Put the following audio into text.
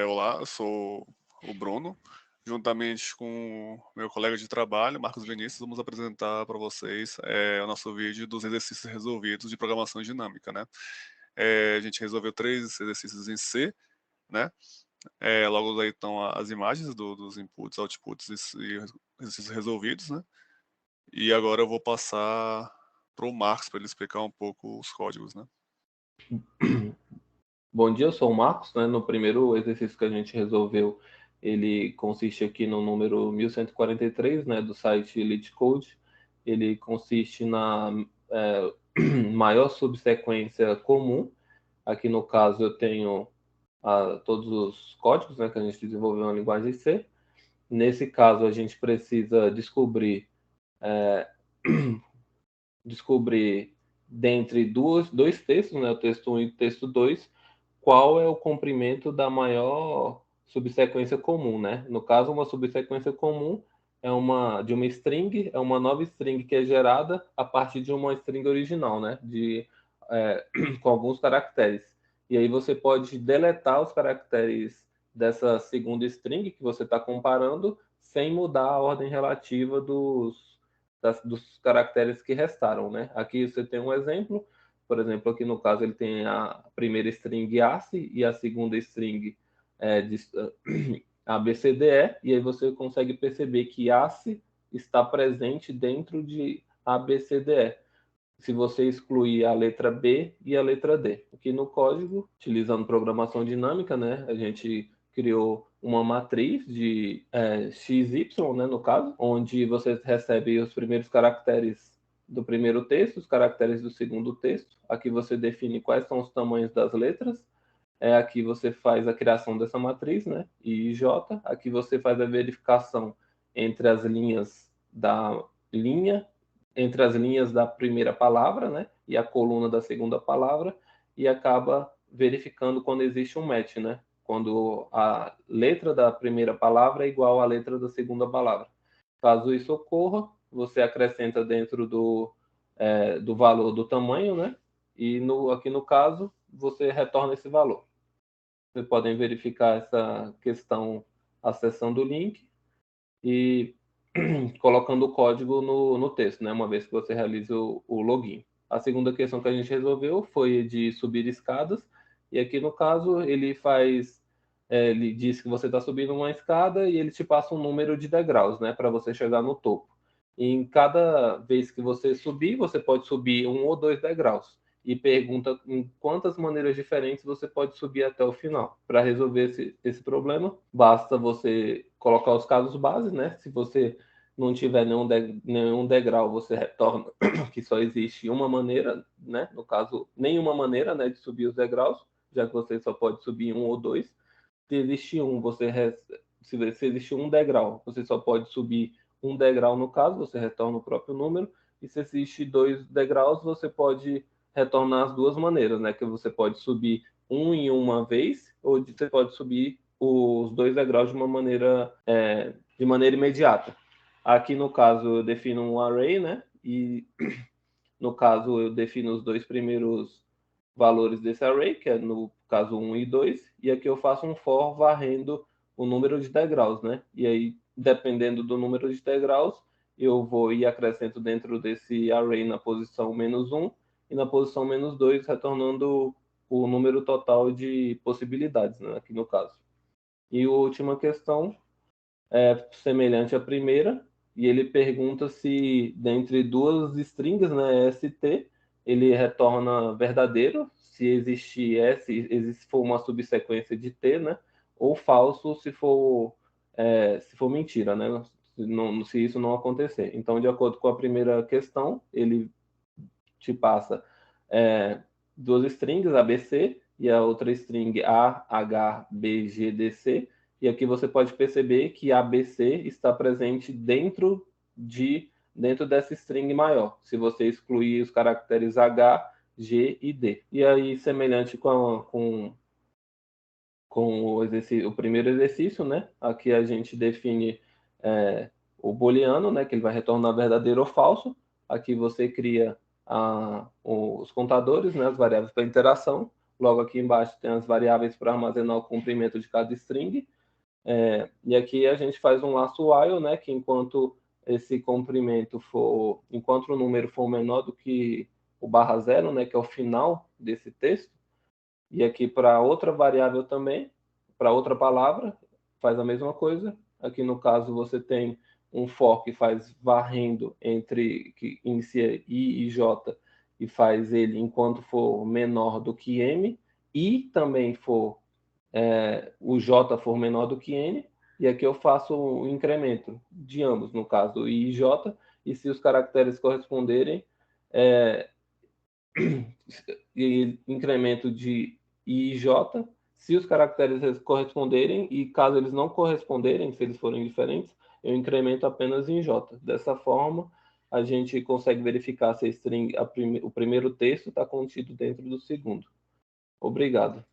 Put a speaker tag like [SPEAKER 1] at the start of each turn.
[SPEAKER 1] Olá, eu sou o Bruno. Juntamente com meu colega de trabalho, Marcos Vinícius, vamos apresentar para vocês o nosso vídeo dos exercícios resolvidos de programação dinâmica, né? A gente resolveu 3 exercícios em C, né? Logo aí estão as imagens dos inputs, outputs e exercícios resolvidos, né? E agora eu vou passar para o Marcos para ele explicar um pouco os códigos, né?
[SPEAKER 2] Bom dia, eu sou o Marcos, né? No primeiro exercício que a gente resolveu, ele consiste aqui no número 1143, né, do site LeetCode. Ele consiste na maior subsequência comum. Aqui no caso eu tenho todos os códigos, né, que a gente desenvolveu na linguagem C. Nesse caso a gente precisa descobrir dentre dois textos, né, o texto 1 e o texto 2, qual é o comprimento da maior subsequência comum, né? No caso, uma subsequência comum de uma string, é uma nova string que é gerada a partir de uma string original, né? Com alguns caracteres. E aí você pode deletar os caracteres dessa segunda string que você está comparando sem mudar a ordem relativa dos caracteres que restaram, né? Aqui você tem um exemplo, por exemplo, aqui no caso ele tem a primeira string ACE e a segunda string de ABCDE, e aí você consegue perceber que ACE está presente dentro de ABCDE, se você excluir a letra B e a letra D. Aqui no código, utilizando programação dinâmica, né, a gente criou uma matriz de XY, né, no caso, onde você recebe os primeiros caracteres do primeiro texto, os caracteres do segundo texto. Aqui você define quais são os tamanhos das letras. Aqui você faz a criação dessa matriz, né, I e J. Aqui você faz a verificação entre as linhas da linha entre as linhas da primeira palavra, né, e a coluna da segunda palavra, e acaba verificando quando existe um match, né, quando a letra da primeira palavra é igual à letra da segunda palavra. Caso isso ocorra, você acrescenta dentro do valor do tamanho, né, e aqui no caso, você retorna esse valor. Vocês podem verificar essa questão acessando o link e colocando o código no texto, né? Uma vez que você realiza o login. A segunda questão que a gente resolveu foi de subir escadas, e aqui no caso ele diz que você está subindo uma escada e ele te passa um número de degraus, né? Para você chegar no topo. E em cada vez que você subir, você pode subir 1 ou 2 degraus. E pergunta em quantas maneiras diferentes você pode subir até o final. Para resolver esse problema, basta você colocar os casos base, né? Se você não tiver nenhum degrau, você retorna que só existe uma maneira, né? No caso, nenhuma maneira, né, de subir os degraus, já que você só pode subir 1 ou 2. Se existe se existe um degrau, você só pode subir um degrau no caso, você retorna o próprio número. E se existe 2 degraus, você pode retornar as duas maneiras, né? Que você pode subir um em uma vez, ou você pode subir os 2 degraus de maneira imediata. Aqui no caso eu defino um array, né? E no caso eu defino os 2 primeiros valores desse array, que é no caso 1 e 2, e aqui eu faço um for varrendo o número de degraus, né? E aí, dependendo do número de degraus, eu vou e acrescento dentro desse array na posição -1 e na posição -2, retornando o número total de possibilidades, né? Aqui no caso. E a última questão é semelhante à primeira, e ele pergunta se, dentre duas strings, né, ST, ele retorna verdadeiro, se existe se for uma subsequência de T, né, ou falso se for mentira, né, se isso não acontecer. Então, de acordo com a primeira questão, ele te passa duas strings, ABC, e a outra string A, H, B, G, D, C, e aqui você pode perceber que ABC está presente dentro dessa string maior, se você excluir os caracteres H, G e D. E aí, semelhante com o primeiro exercício, né? Aqui a gente define o booleano, né? Que ele vai retornar verdadeiro ou falso. Aqui você cria os contadores, né? As variáveis para interação. Logo aqui embaixo tem as variáveis para armazenar o comprimento de cada string. E aqui a gente faz um laço while, né, que enquanto esse comprimento for, enquanto o número for menor do que o /0, né, que é o final desse texto, e aqui para outra variável também, para outra palavra, faz a mesma coisa. Aqui no caso você tem um for que faz varrendo entre, que inicia I e J, e faz ele enquanto for menor do que M, e também for o J for menor do que N, e aqui eu faço o incremento de ambos, no caso I e J, e se os caracteres corresponderem, e incremento de I e J, se os caracteres corresponderem, e caso eles não corresponderem, se eles forem diferentes, eu incremento apenas em J. Dessa forma, a gente consegue verificar se a string, o primeiro texto está contido dentro do segundo. Obrigado.